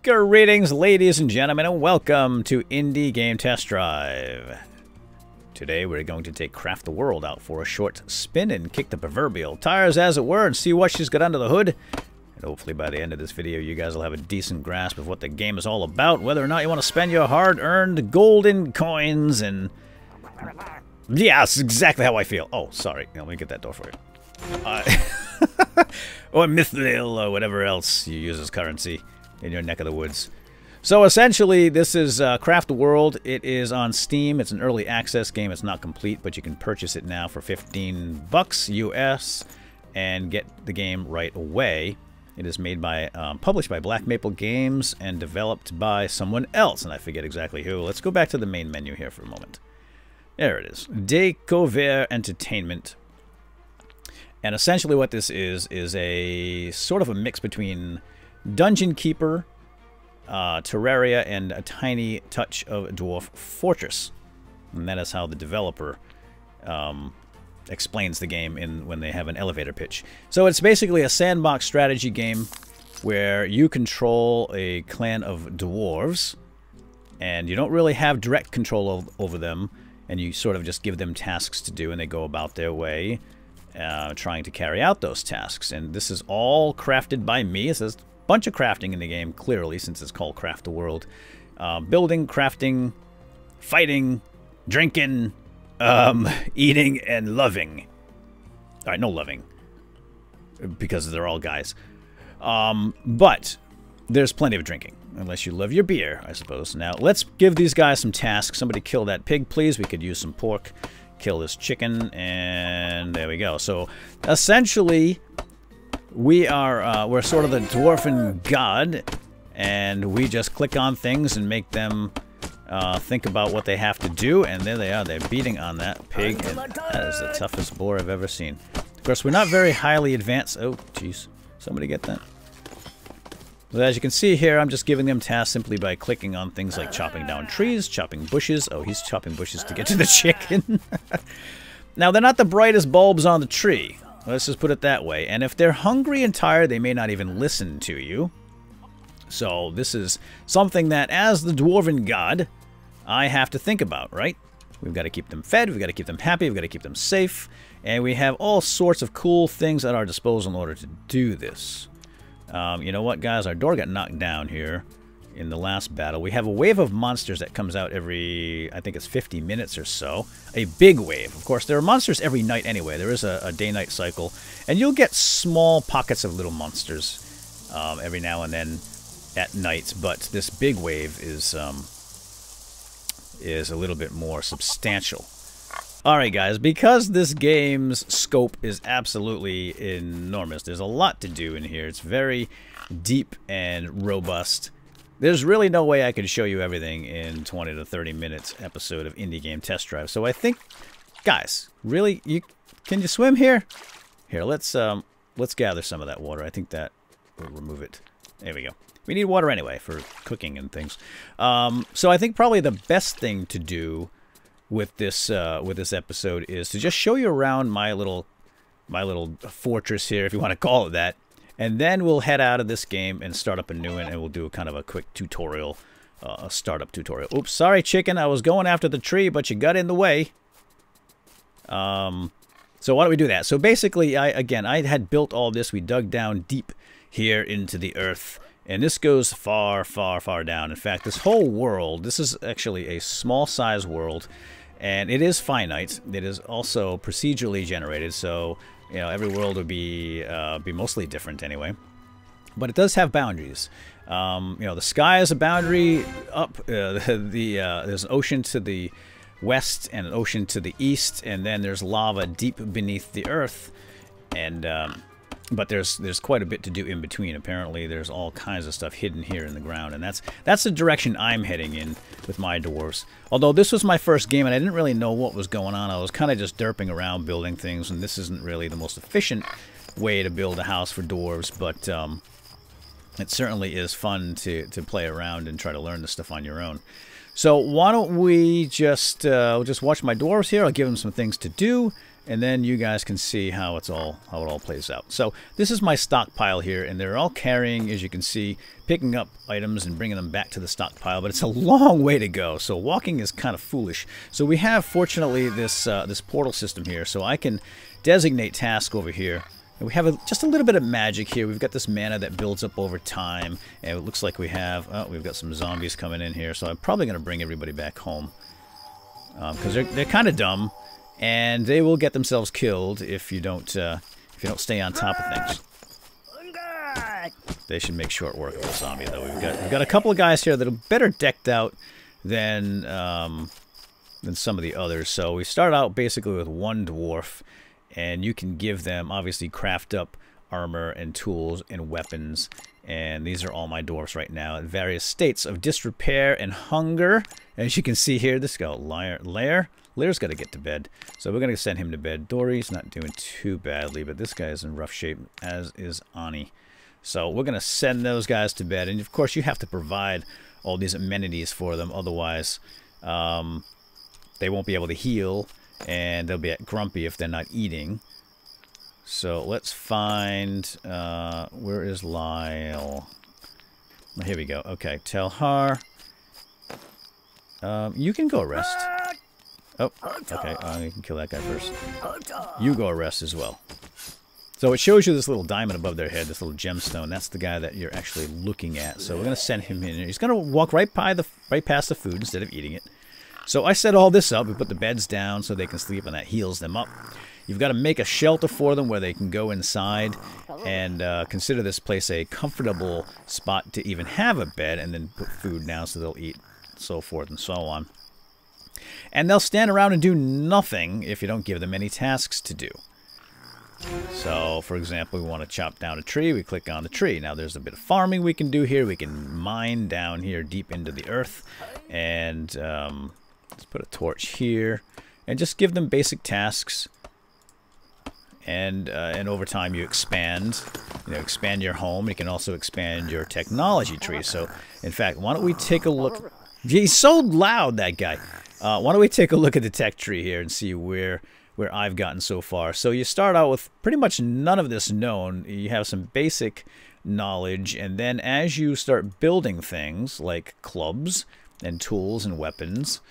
Greetings, ladies and gentlemen, and welcome to Indie Game Test Drive. Today we're going to take Craft the World out for a short spin and kick the proverbial tires, as it were, and see what she's got under the hood. And hopefully by the end of this video you guys will have a decent grasp of what the game is all about, whether or not you want to spend your hard-earned golden coins and... Yeah, that's exactly how I feel. Oh, sorry. Let me get that door for you. Or mithril or whatever else you use as currency in your neck of the woods. So essentially, this is Craft the World. It is on Steam. It's an early access game. It's not complete, but you can purchase it now for $15 US and get the game right away. It is made by, published by Black Maple Games and developed by someone else, and I forget exactly who. Let's go back to the main menu here for a moment. There it is. Découvert Entertainment. And essentially what this is a sort of a mix between Dungeon Keeper, Terraria, and a tiny touch of Dwarf Fortress. And that is how the developer explains the game when they have an elevator pitch. So it's basically a sandbox strategy game where you control a clan of dwarves, and you don't really have direct control over them, and you sort of just give them tasks to do, and they go about their way trying to carry out those tasks. And this is all crafted by me. It says bunch of crafting in the game, clearly, since it's called Craft the World. Building, crafting, fighting, drinking, eating, and loving. Alright, no loving, because they're all guys. But there's plenty of drinking, unless you love your beer, I suppose. Now, let's give these guys some tasks. Somebody kill that pig, please. We could use some pork. Kill this chicken, and there we go. So, essentially... we're sort of the dwarven god, and we just click on things and make them think about what they have to do, and there they are. They're beating on that pig, and that is the toughest boar I've ever seen. Of course, we're not very highly advanced. Oh, jeez. Somebody get that? So as you can see here, I'm just giving them tasks simply by clicking on things like chopping down trees, chopping bushes. Oh, he's chopping bushes to get to the chicken. Now, they're not the brightest bulbs on the tree. Let's just put it that way. And if they're hungry and tired, they may not even listen to you. So this is something that, as the dwarven god, I have to think about, right? We've got to keep them fed, we've got to keep them happy, we've got to keep them safe, and we have all sorts of cool things at our disposal in order to do this. You know what, guys? Our door got knocked down here in the last battle. We have a wave of monsters that comes out every, I think it's 50 minutes or so. A big wave. Of course, there are monsters every night anyway. There is a day-night cycle. And you'll get small pockets of little monsters every now and then at night. But this big wave is a little bit more substantial. Alright, guys, because this game's scope is absolutely enormous. There's a lot to do in here. It's very deep and robust. There's really no way I could show you everything in 20 to 30 minutes episode of Indie Game Test Drive. So I think, guys, really, can you swim here? Here, let's gather some of that water. I think that will remove it. There we go. We need water anyway for cooking and things. So I think probably the best thing to do with this episode is to just show you around my little fortress here, if you want to call it that. And then we'll head out of this game and start up a new one, and we'll do kind of a quick tutorial, a startup tutorial. Oops, sorry, chicken. I was going after the tree, but you got in the way. So why don't we do that? So basically, I had built all this. We dug down deep here into the earth, and this goes far, far, far down. In fact, this whole world, this is actually a small-size world, and it is finite. It is also procedurally generated, so... You know, every world would be mostly different anyway. But it does have boundaries. You know, the sky is a boundary up. There's an ocean to the west and an ocean to the east. And then there's lava deep beneath the earth. And but there's quite a bit to do in between. Apparently, there's all kinds of stuff hidden here in the ground. And that's the direction I'm heading in with my dwarves. Although this was my first game and I didn't really know what was going on. I was kind of just derping around building things. And this isn't really the most efficient way to build a house for dwarves. But it certainly is fun to play around and try to learn this stuff on your own. So why don't we just watch my dwarves here. I'll give them some things to do. and then you guys can see how it all plays out. So this is my stockpile here, and they're all carrying, as you can see, picking up items and bringing them back to the stockpile, but it's a long way to go, so walking is kind of foolish. So we have, fortunately, this this portal system here, so I can designate task over here. And we have just a little bit of magic here. We've got this mana that builds up over time, and it looks like we have, we've got some zombies coming in here, so I'm probably going to bring everybody back home. Because they're kind of dumb, and they will get themselves killed if you don't stay on top of things. They should make short work of the zombie, though. We've got a couple of guys here that are better decked out than some of the others. So we start out basically with one dwarf, and you can give them, obviously, craft up armor and tools and weapons. And these are all my dwarfs right now in various states of disrepair and hunger. As you can see here, this guy, Lair's got to get to bed. So we're going to send him to bed. Dory's not doing too badly, but this guy is in rough shape, as is Ani. So we're going to send those guys to bed. And, of course, you have to provide all these amenities for them. Otherwise, they won't be able to heal, and they'll be grumpy if they're not eating. So let's find, where is Lyle? Here we go. Okay, Telhar. You can go rest. Oh, okay, you can kill that guy first. You go rest as well. So it shows you this little diamond above their head, this little gemstone. That's the guy that you're actually looking at. So we're going to send him in. He's going to walk right past the food instead of eating it. So I set all this up. We put the beds down so they can sleep, and that heals them up. You've got to make a shelter for them where they can go inside and consider this place a comfortable spot to even have a bed, and then put food down so they'll eat, so forth and so on. And they'll stand around and do nothing if you don't give them any tasks to do. So, for example, we want to chop down a tree. We click on the tree. Now, there's a bit of farming we can do here. We can mine down here deep into the earth. And let's put a torch here. And just give them basic tasks. And over time, you expand. Expand your home. You can also expand your technology tree. So, in fact, why don't we take a look? He's so loud, that guy. Why don't we take a look at the tech tree here and see where I've gotten so far. So you start out with pretty much none of this known. You have some basic knowledge, and then as you start building things like clubs and tools and weapons,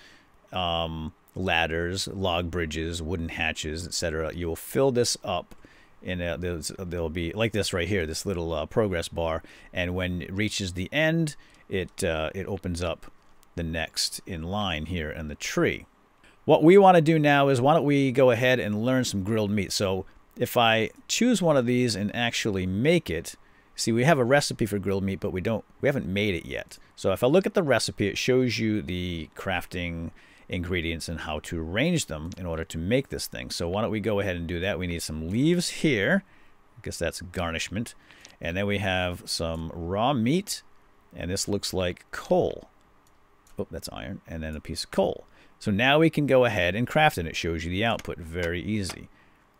ladders, log bridges, wooden hatches, etc., you will fill this up. And there'll be like this right here, this little progress bar, and when it reaches the end, it opens up the next in line here in the tree. What we want to do now is, why don't we go ahead and learn some grilled meat. So if I choose one of these and actually make it, see, we have a recipe for grilled meat, but we haven't made it yet. So if I look at the recipe, it shows you the crafting ingredients and how to arrange them in order to make this thing. So why don't we go ahead and do that? We need some leaves here. I guess that's garnishment. And then we have some raw meat, and this looks like coal. Oh, that's iron. And then a piece of coal. So now we can go ahead and craft it. It shows you the output. Very easy.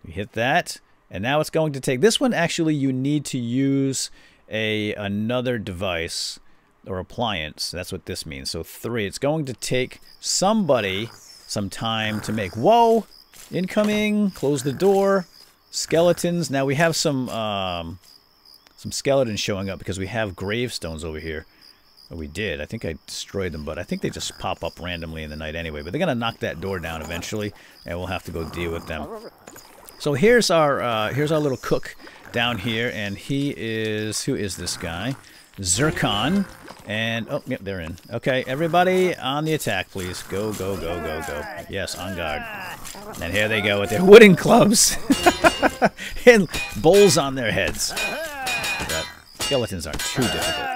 We hit that, and now it's going to take... This one, actually, you need to use another device or appliance. That's what this means. So 3. It's going to take somebody some time to make. Whoa! Incoming! Close the door. Skeletons. Now we have some skeletons showing up because we have gravestones over here. We did. I think I destroyed them, but I think they just pop up randomly in the night anyway. But they're going to knock that door down eventually, and we'll have to go deal with them. So here's our little cook down here, and he is... Who is this guy? Zircon. And... Oh, yep, they're in. Okay, everybody on the attack, please. Go, go, go, go, go. Yes, on guard. And here they go with their wooden clubs. And bowls on their heads. But skeletons aren't too difficult.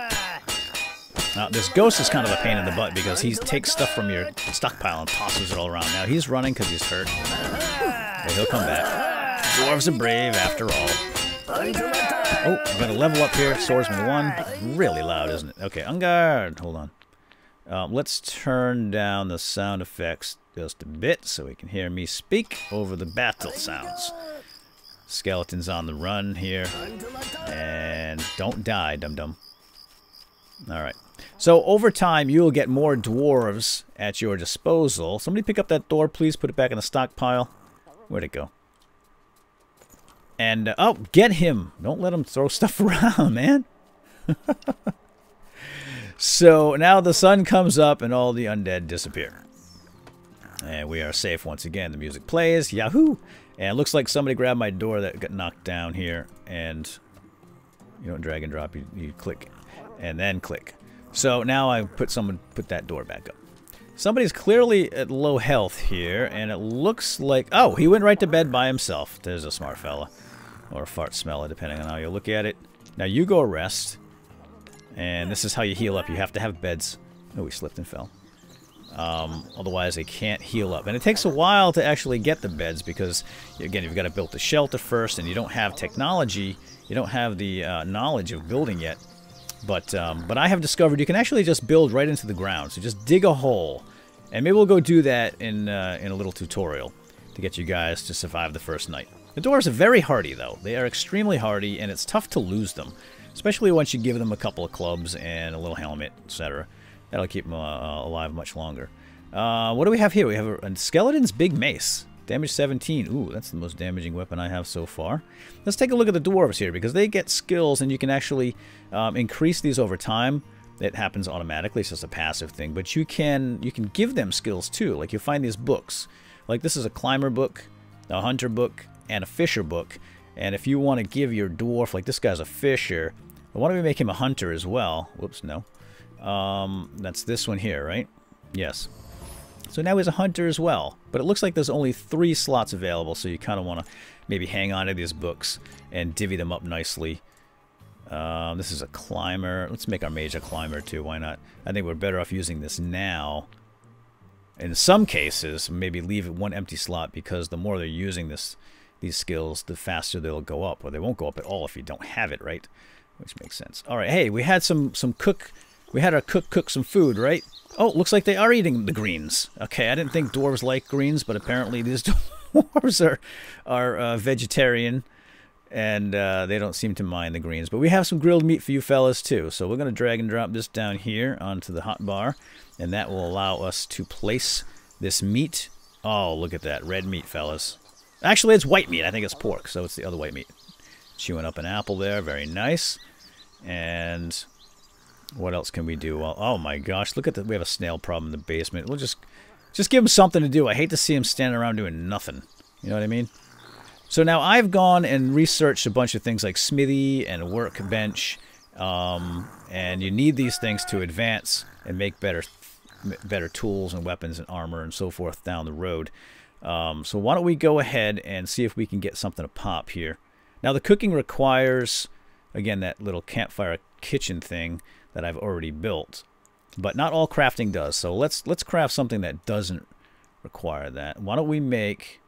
Now, this ghost is kind of a pain in the butt because he takes stuff from your stockpile and tosses it all around. Now, he's running because he's hurt. But he'll come back. Dwarves are brave, after all. Oh, I'm going to level up here. Swordsman 1. Really loud, isn't it? Okay, on guard. Hold on. Let's turn down the sound effects just a bit so we can hear me speak over the battle sounds. Skeletons on the run here. And don't die, dum-dum. Alright. So over time, you will get more dwarves at your disposal. Somebody pick up that door, please. Put it back in the stockpile. Where'd it go? And, oh, get him. Don't let him throw stuff around, man. So now the sun comes up and all the undead disappear. And we are safe once again. The music plays. Yahoo! And it looks like somebody grabbed my door that got knocked down here. And you don't drag and drop. You click. And then click. So now I put that door back up. Somebody's clearly at low health here. And it looks like... Oh, he went right to bed by himself. There's a smart fella. Or a fart smeller, depending on how you look at it. Now you go rest. And this is how you heal up. You have to have beds. Oh, we slipped and fell. Otherwise, they can't heal up. And it takes a while to actually get the beds because, again, you've got to build the shelter first, and you don't have technology. You don't have the knowledge of building yet. But I have discovered you can actually just build right into the ground. So just dig a hole. And maybe we'll go do that in a little tutorial to get you guys to survive the first night. The dwarves are very hardy, though. They are extremely hardy, and it's tough to lose them. Especially once you give them a couple of clubs and a little helmet, etc. That'll keep them alive much longer. What do we have here? We have a skeleton's big mace. Damage 17. Ooh, that's the most damaging weapon I have so far. Let's take a look at the dwarves here, because they get skills, and you can actually increase these over time. It happens automatically. It's just a passive thing. But you can give them skills, too. Like, you find these books. Like, this is a climber book, a hunter book, and a fisher book. And if you want to give your dwarf, like this guy's a fisher... Why don't we make him a hunter as well? Whoops, no. That's this one here, right? Yes. So now he's a hunter as well. But it looks like there's only 3 slots available, so you kind of want to maybe hang on to these books and divvy them up nicely. This is a climber. Let's make our mage a climber too. Why not? I think we're better off using this now. In some cases, maybe leave one empty slot, because the more they're using these skills, the faster they'll go up. Or they won't go up at all if you don't have it, right? Which makes sense. All right, hey, we had some cook. We had our cook some food, right? Oh, looks like they are eating the greens. Okay, I didn't think dwarves like greens, but apparently these dwarves are vegetarian, and they don't seem to mind the greens. But we have some grilled meat for you fellas too. So we're gonna drag and drop this down here onto the hot bar, and that will allow us to place this meat. Oh, look at that red meat, fellas. Actually, it's white meat. I think it's pork, so it's the other white meat. Chewing up an apple there, very nice. And what else can we do? Well, oh my gosh, look at that. We have a snail problem in the basement. We'll just give him something to do. I hate to see him standing around doing nothing. You know what I mean? So now I've gone and researched a bunch of things like smithy and workbench. And you need these things to advance and make better tools and weapons and armor and so forth down the road. So why don't we go ahead and see if we can get something to pop here. Now the cooking requires, again, that little campfire kitchen thing that I've already built. But not all crafting does. So let's craft something that doesn't require that. Why don't we make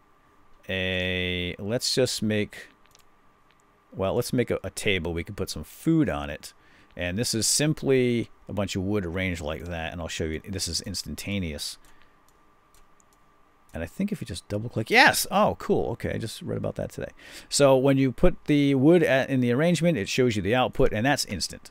let's make a table. We can put some food on it. And this is simply a bunch of wood arranged like that. And I'll show you, this is instantaneous. And I think if you just double click, yes! Oh, cool. Okay, I just read about that today. So when you put the wood in the arrangement, it shows you the output, and that's instant.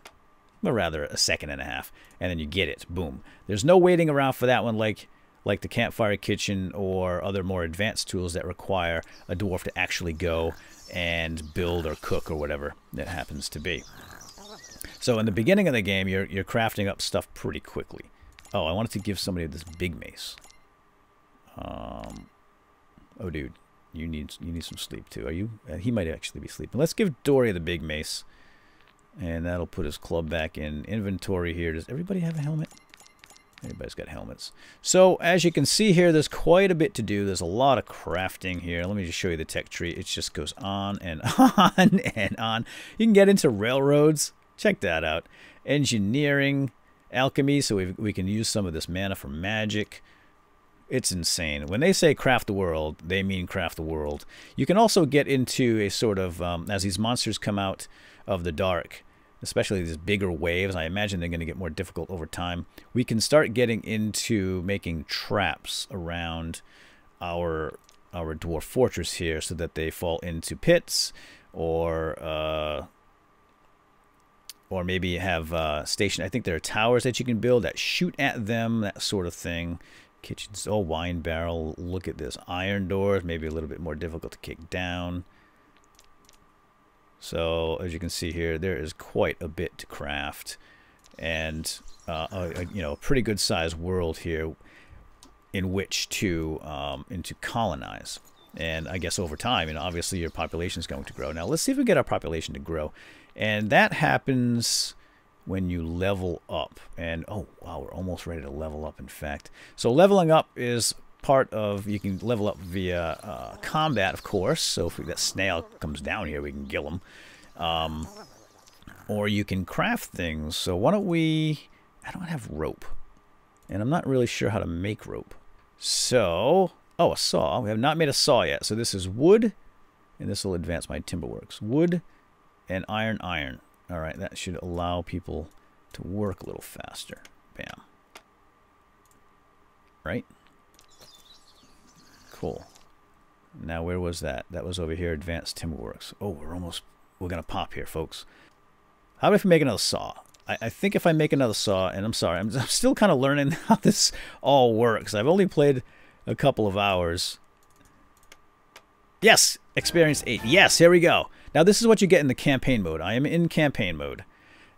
Or rather, a second and a half. And then you get it. Boom. There's no waiting around for that one like the campfire kitchen or other more advanced tools that require a dwarf to actually go and build or cook or whatever that happens to be. So in the beginning of the game, you're crafting up stuff pretty quickly. Oh, I wanted to give somebody this big mace. Oh, dude, you need some sleep too. Are you? He might actually be sleeping. Let's give Dory the big mace, and that'll put his club back in inventory here. Does everybody have a helmet? Everybody's got helmets. So as you can see here, there's quite a bit to do. There's a lot of crafting here. Let me just show you the tech tree. It just goes on and on and on. You can get into railroads. Check that out. Engineering, alchemy, so we can use some of this mana for magic. It's insane. When they say craft the world, they mean craft the world. You can also get into a sort of, as these monsters come out of the dark, especially these bigger waves, I imagine they're going to get more difficult over time. We can start getting into making traps around our dwarf fortress here so that they fall into pits or maybe have station. I think there are towers that you can build that shoot at them, that sort of thing. Kitchens, oh, wine barrel, look at this. Iron doors, maybe a little bit more difficult to kick down. So as you can see here, there is quite a bit to craft, and you know, a pretty good sized world here in which to colonize. And I guess over time, you know, obviously your population is going to grow. Now let's see if we get our population to grow, and that happens when you level up. And oh wow, we're almost ready to level up, in fact. So leveling up is part of, you can level up via combat, of course. So if that snail comes down here, we can kill him. Or you can craft things. So why don't we, I don't have rope, and I'm not really sure how to make rope. So, oh, a saw. We have not made a saw yet. So this is wood, and this will advance my timber works. Wood and iron. All right, that should allow people to work a little faster. Bam. Right? Cool. Now where was that? That was over here, advanced timberworks. Oh, we're gonna pop here, folks. How about if we make another saw? I think if I make another saw, and I'm sorry, I'm still kind of learning how this all works. I've only played a couple of hours. Yes, experience 8. Yes, here we go. Now this is what you get in the campaign mode. I am in campaign mode,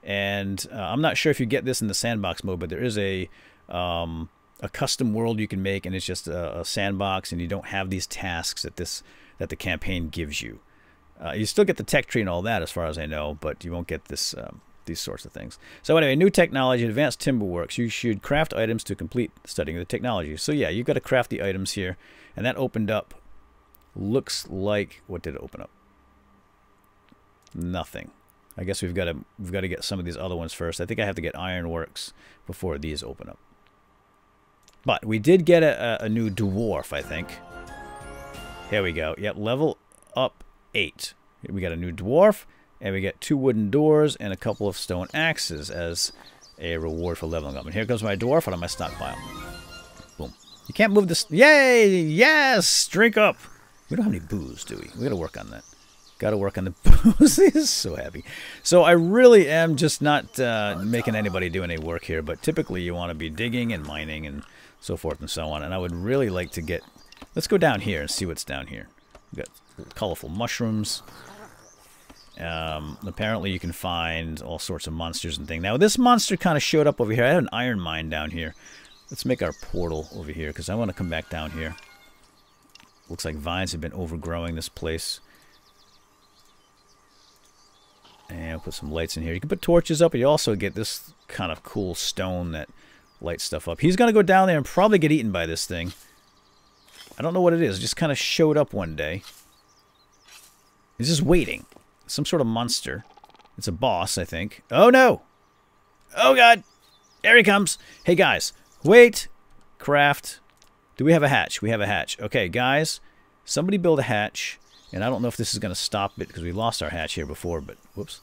and I'm not sure if you get this in the sandbox mode, but there is a custom world you can make, and it's just a sandbox, and you don't have these tasks that the campaign gives you. You still get the tech tree and all that, as far as I know, but you won't get this these sorts of things. So anyway, new technology, advanced timberworks. You should craft items to complete studying the technology. So yeah, you've got to craft the items here, and that opened up. Looks like, what did it open up? Nothing. I guess we've got to get some of these other ones first. I think I have to get ironworks before these open up. But we did get a new dwarf, I think. Here we go. Yep, level up 8. We got a new dwarf, and we get 2 wooden doors and a couple of stone axes as a reward for leveling up. And here comes my dwarf out of my stockpile. Boom. You can't move this. Yay! Yes! Drink up! We don't have any booze, do we? We got to work on that. Got to work on the booze. He's so happy. So I really am just not making anybody do any work here, but typically you want to be digging and mining and so forth and so on. And I would really like to get... Let's go down here and see what's down here. We've got colorful mushrooms. Apparently you can find all sorts of monsters and things. Now this monster kind of showed up over here. I had an iron mine down here. Let's make our portal over here because I want to come back down here. Looks like vines have been overgrowing this place. And I'll put some lights in here. You can put torches up, but you also get this kind of cool stone that lights stuff up. He's going to go down there and probably get eaten by this thing. I don't know what it is. It just kind of showed up one day. He's just waiting. Some sort of monster. It's a boss, I think. Oh, no! Oh, God! There he comes! Hey, guys. Wait! Craft. Do we have a hatch? We have a hatch. Okay, guys. Somebody build a hatch. And I don't know if this is going to stop it because we lost our hatch here before, but whoops.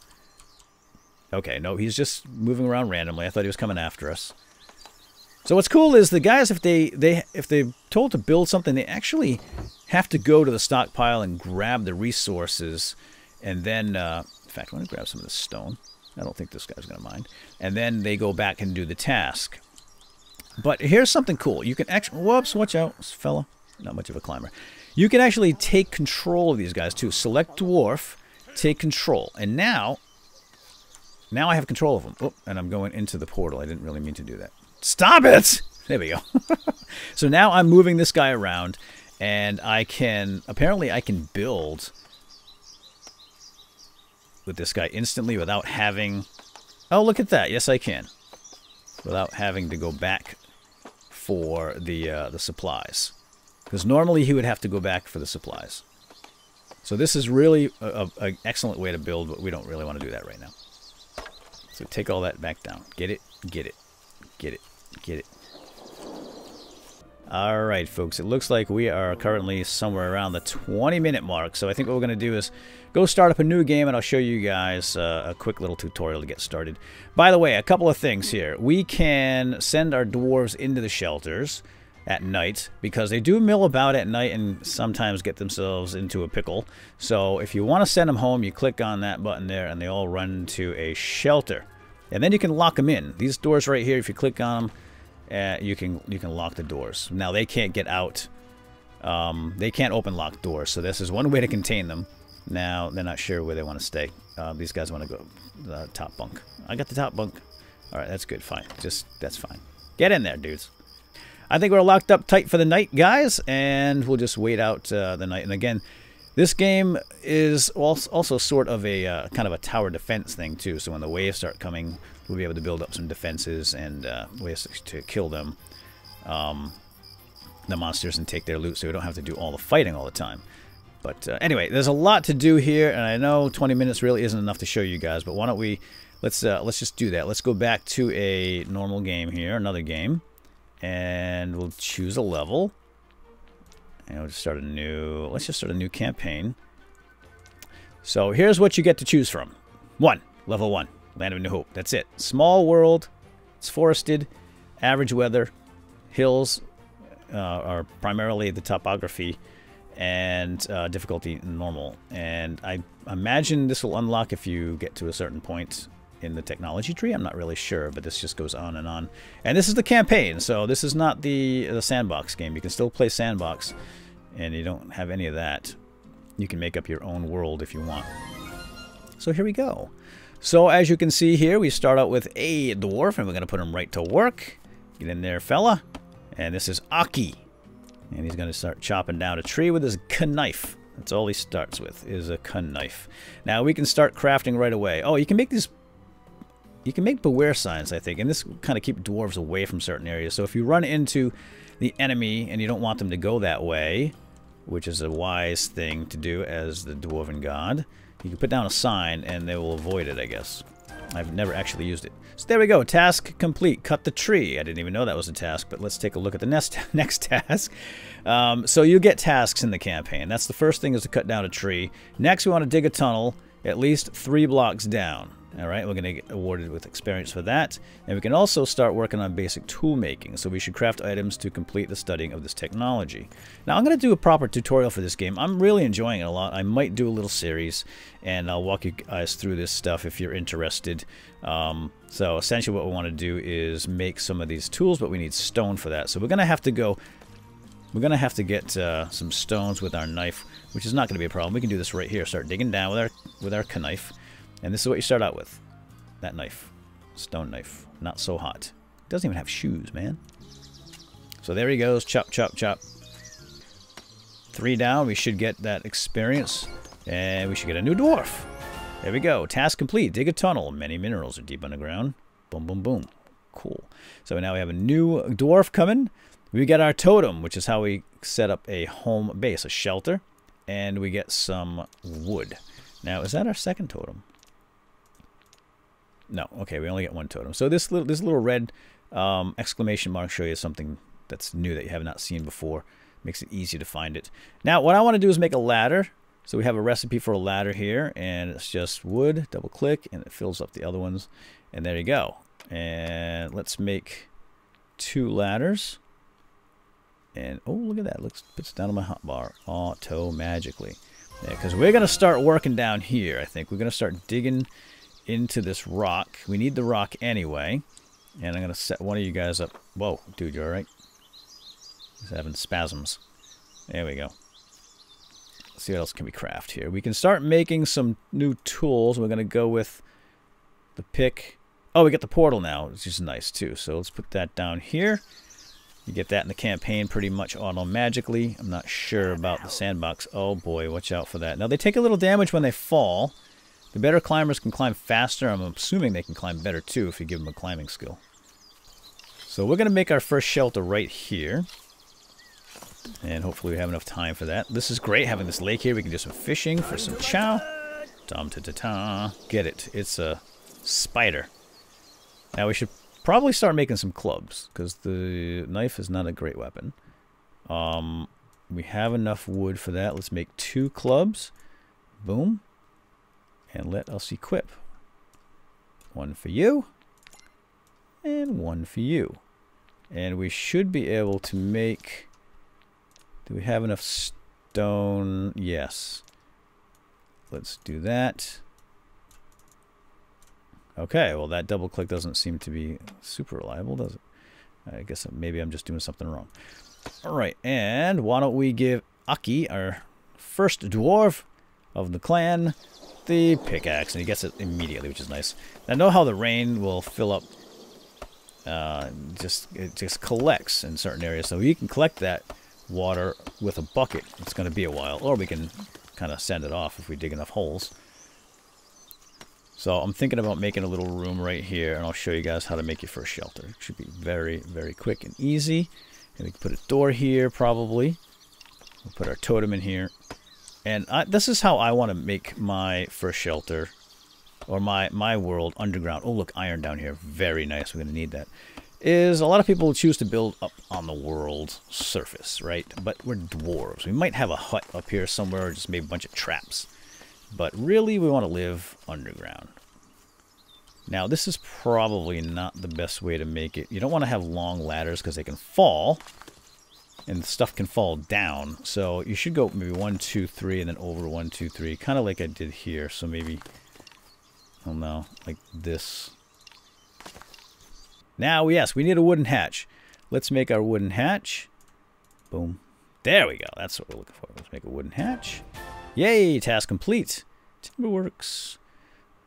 Okay, no, he's just moving around randomly. I thought he was coming after us. So what's cool is the guys, if they're told to build something, they actually have to go to the stockpile and grab the resources, and then, in fact, I want to grab some of this stone. I don't think this guy's going to mind. And then they go back and do the task. But here's something cool. You can actually, whoops, watch out, this fella. Not much of a climber. You can actually take control of these guys too. Select dwarf, take control, and now I have control of them. Oh, and I'm going into the portal. I didn't really mean to do that. Stop it! There we go. So now I'm moving this guy around, and apparently I can build with this guy instantly without having, oh, look at that. Yes, I can. Without having to go back for the supplies. Because normally he would have to go back for the supplies. So this is really an excellent way to build, but we don't really want to do that right now. So take all that back down. Get it, get it, get it, get it. Alright, folks. It looks like we are currently somewhere around the 20-minute mark. So I think what we're going to do is go start up a new game, and I'll show you guys a quick little tutorial to get started. By the way, a couple of things here. We can send our dwarves into the shelters at night, because they do mill about at night and sometimes get themselves into a pickle. So if you want to send them home, you click on that button there and they all run to a shelter. And then you can lock them in. These doors right here, if you click on them, you can lock the doors. Now they can't get out. They can't open locked doors, so this is one way to contain them. Now they're not sure where they want to stay. These guys want to go the top bunk. I got the top bunk. All right, that's good. Fine. That's fine. Get in there, dudes. I think we're locked up tight for the night, guys, and we'll just wait out the night. And again, this game is also sort of a kind of a tower defense thing too. So when the waves start coming, we'll be able to build up some defenses and ways to kill them, the monsters, and take their loot, so we don't have to do all the fighting all the time. But anyway, there's a lot to do here, and I know 20 minutes really isn't enough to show you guys. But why don't we let's just do that. Let's go back to a normal game here, another game, and we'll choose a level. And we'll just start a new, let's just start a new campaign. So here's what you get to choose from. Level 1, Land of New Hope. That's it. Small world, it's forested, average weather, hills are primarily the topography, and difficulty normal. And I imagine this will unlock if you get to a certain point in the technology tree. I'm not really sure, but this just goes on and on. And this is the campaign, so this is not the Sandbox game. You can still play Sandbox, and you don't have any of that. You can make up your own world if you want. So here we go. So as you can see here, we start out with a dwarf, and we're going to put him right to work. Get in there, fella. And this is Aki. And he's going to start chopping down a tree with his knife. That's all he starts with, is a knife. Now we can start crafting right away. Oh, you can make these... You can make beware signs, I think, and this kind of keep dwarves away from certain areas. So if you run into the enemy and you don't want them to go that way, which is a wise thing to do as the dwarven god, you can put down a sign and they will avoid it, I guess. I've never actually used it. So there we go. Task complete. Cut the tree. I didn't even know that was a task, but let's take a look at the next task. So you get tasks in the campaign. That's the first thing, is to cut down a tree. Next, we want to dig a tunnel at least 3 blocks down. All right, we're going to get awarded with experience for that. And we can also start working on basic tool making. So we should craft items to complete the studying of this technology. Now, I'm going to do a proper tutorial for this game. I'm really enjoying it a lot. I might do a little series, and I'll walk you guys through this stuff if you're interested. So essentially what we want to do is make some of these tools, but we need stone for that. So we're going to have to go... We're going to have to get some stones with our knife, which is not going to be a problem. We can do this right here. Start digging down with our knife. And this is what you start out with. That knife. Stone knife. Not so hot. It doesn't even have shoes, man. So there he goes. Chop, chop, chop. 3 down. We should get that experience. And we should get a new dwarf. There we go. Task complete. Dig a tunnel. Many minerals are deep underground. Boom, boom, boom. Cool. So now we have a new dwarf coming. We get our totem, which is how we set up a home base, a shelter. And we get some wood. Now, is that our second totem? No. Okay, we only get 1 totem. So this little red exclamation mark shows you something that's new that you have not seen before. Makes it easy to find it. Now, what I want to do is make a ladder. So we have a recipe for a ladder here, and it's just wood. Double click, and it fills up the other ones. And there you go. And let's make 2 ladders. And oh, look at that! Puts down on my hotbar auto-magically. Yeah, because we're gonna start working down here. I think we're gonna start digging into this rock. We need the rock anyway. And I'm gonna set one of you guys up. Whoa, dude, you all right? He's having spasms. There we go. Let's see what else can we craft here. We can start making some new tools. We're gonna go with the pick. Oh, we got the portal now, which is nice too. So let's put that down here. You get that in the campaign pretty much auto-magically. I'm not sure about the sandbox. Oh boy, watch out for that. Now they take a little damage when they fall. The better climbers can climb faster. I'm assuming they can climb better too if you give them a climbing skill. So we're going to make our first shelter right here. And hopefully we have enough time for that. This is great having this lake here. We can do some fishing for some chow. Dum-ta-ta-ta. Get it. It's a spider. Now we should probably start making some clubs, because the knife is not a great weapon. We have enough wood for that. Let's make 2 clubs. Boom. And let us equip. 1 for you. And 1 for you. And we should be able to make... Do we have enough stone? Yes. Let's do that. Okay, well that double click doesn't seem to be super reliable, does it? I guess maybe I'm just doing something wrong. Alright, and why don't we give Aki, our first dwarf, of the clan the pickaxe, and he gets it immediately, which is nice. Now, know how the rain will fill up. It just collects in certain areas, so you can collect that water with a bucket. It's going to be a while, or we can kind of send it off if we dig enough holes. So I'm thinking about making a little room right here, and I'll show you guys how to make your first shelter. It should be very, very quick and easy. And we can put a door here, probably. We'll put our totem in here. And this is how I want to make my first shelter, or my world underground. Oh, look, iron down here. Very nice. We're going to need that. Is a lot of people choose to build up on the world surface, right? But we're dwarves. We might have a hut up here somewhere, or just maybe a bunch of traps. But really, we want to live underground. Now, this is probably not the best way to make it. You don't want to have long ladders because they can fall. And stuff can fall down. So you should go maybe 1, 2, 3, and then over 1, 2, 3. Kind of like I did here. So maybe, I don't know, like this. Now, yes, we need a wooden hatch. Let's make our wooden hatch. Boom. There we go. That's what we're looking for. Let's make a wooden hatch. Yay, task complete. Timberworks.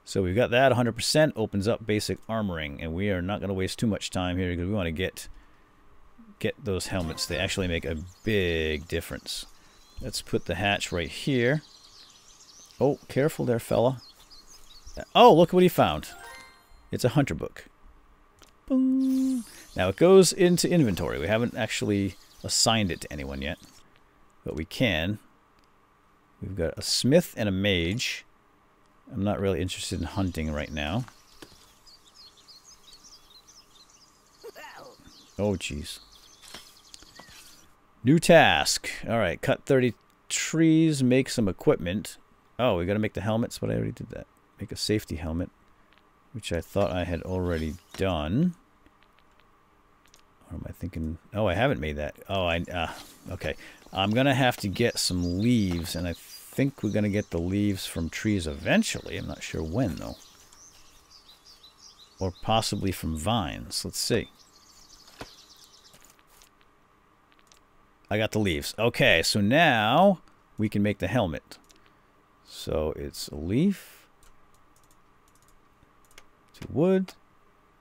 So we've got that 100%. Opens up basic armoring. And we are not going to waste too much time here because we want to get those helmets. They actually make a big difference. Let's put the hatch right here. Oh, careful there, fella. Oh, look what he found. It's a hunter book. Boom. Now it goes into inventory. We haven't actually assigned it to anyone yet, but we can. We've got a smith and a mage. I'm not really interested in hunting right now. Oh, jeez. New task. Alright, cut 30 trees, make some equipment. Oh, we gotta make the helmets, but I already did that. Make a safety helmet, which I thought I had already done. Or am I thinking... Oh, I haven't made that. Oh, okay. I'm gonna have to get some leaves, and I think we're gonna get the leaves from trees eventually. I'm not sure when, though. Or possibly from vines. Let's see. I got the leaves. Okay, so now we can make the helmet. So it's a leaf. To wood.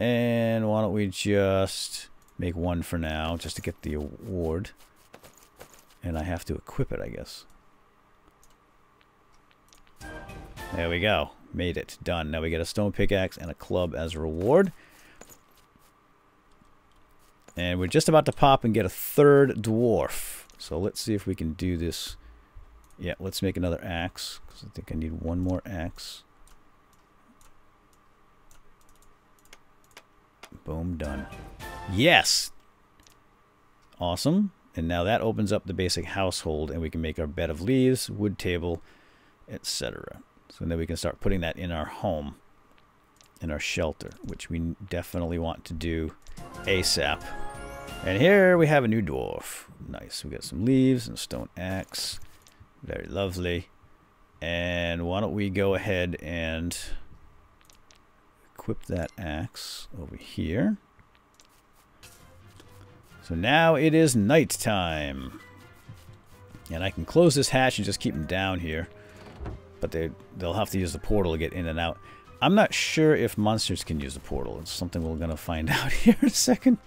And why don't we just make one for now, just to get the award. And I have to equip it, I guess. There we go. Made it. Done. Now we get a stone pickaxe and a club as a reward. And we're just about to pop and get a third dwarf. So let's see if we can do this. Yeah, let's make another axe, because I think I need one more axe. Boom, done. Yes! Awesome. And now that opens up the basic household, and we can make our bed of leaves, wood table, etc. So then we can start putting that in our home, in our shelter, which we definitely want to do ASAP. And here we have a new dwarf. Nice. We got some leaves and a stone axe. Very lovely. And why don't we go ahead and equip that axe over here. So now it is night time. And I can close this hatch and just keep them down here. But they'll have to use the portal to get in and out. I'm not sure if monsters can use the portal. It's something we're going to find out here in a second.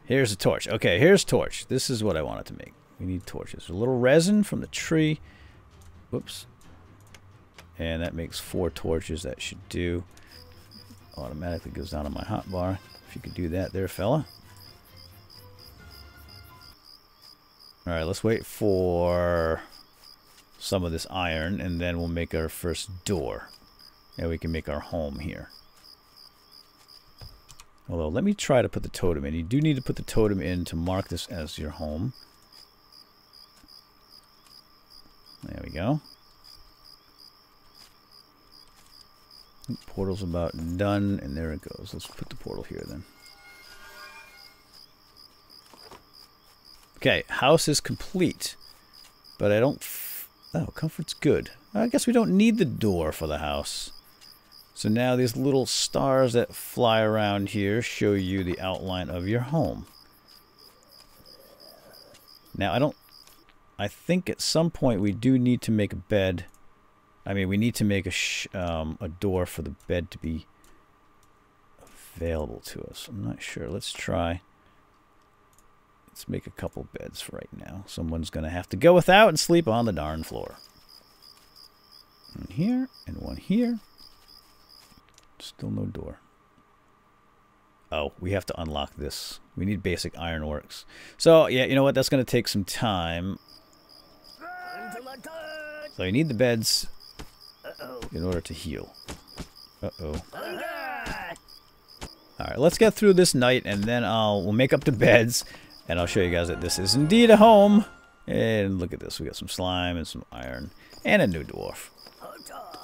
Here's a torch. Okay, here's torch. This is what I wanted to make. We need torches. A little resin from the tree. Whoops. And that makes 4 torches. That should do. Automatically goes down on my hotbar. If you could do that there, fella. Alright, let's wait for some of this iron, and then we'll make our first door. And we can make our home here. Although, let me try to put the totem in. You do need to put the totem in to mark this as your home. There we go. Portal's about done, and there it goes. Let's put the portal here then. Okay, house is complete. But I don't... Oh, comfort's good. I guess we don't need the door for the house. So now these little stars that fly around here show you the outline of your home. Now I don't... I think at some point we do need to make a bed. I mean, we need to make a door for the bed to be available to us. I'm not sure. Let's try. Let's make a couple beds for right now. Someone's going to have to go without and sleep on the darn floor. One here and one here. Still no door. Oh, we have to unlock this. We need basic ironworks. So, yeah, you know what? That's going to take some time. So you need the beds in order to heal. Uh-oh. Alright, let's get through this night, and then we'll make up the beds, and I'll show you guys that this is indeed a home. And look at this. We got some slime and some iron and a new dwarf.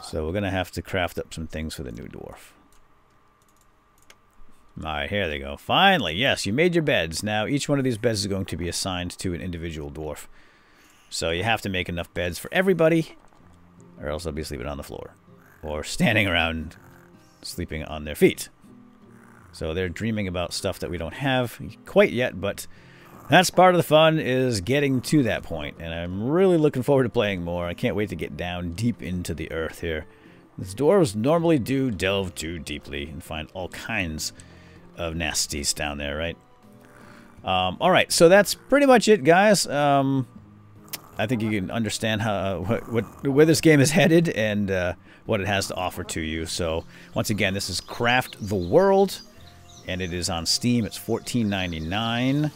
So we're going to have to craft up some things for the new dwarf. Alright, here they go. Finally, yes, you made your beds. Now, each one of these beds is going to be assigned to an individual dwarf. So you have to make enough beds for everybody, or else they'll be sleeping on the floor. Or standing around sleeping on their feet. So they're dreaming about stuff that we don't have quite yet, but that's part of the fun, is getting to that point. And I'm really looking forward to playing more. I can't wait to get down deep into the earth here. These dwarves normally do delve too deeply and find all kinds of nasties down there, right? Alright, so that's pretty much it, guys. I think you can understand how where this game is headed and what it has to offer to you. So, once again, this is Craft the World, and it is on Steam. It's $14.99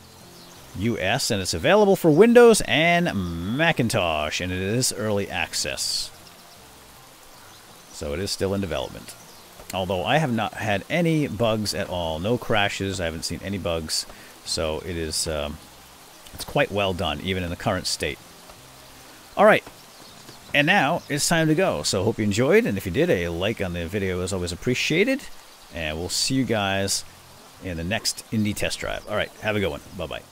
US, and it's available for Windows and Macintosh, and it is early access. So it is still in development. Although I have not had any bugs at all, no crashes, I haven't seen any bugs, so it is it's quite well done, even in the current state. Alright, and now it's time to go. So hope you enjoyed, and if you did, a like on the video is always appreciated, and we'll see you guys in the next Indie Test Drive. Alright, have a good one. Bye-bye.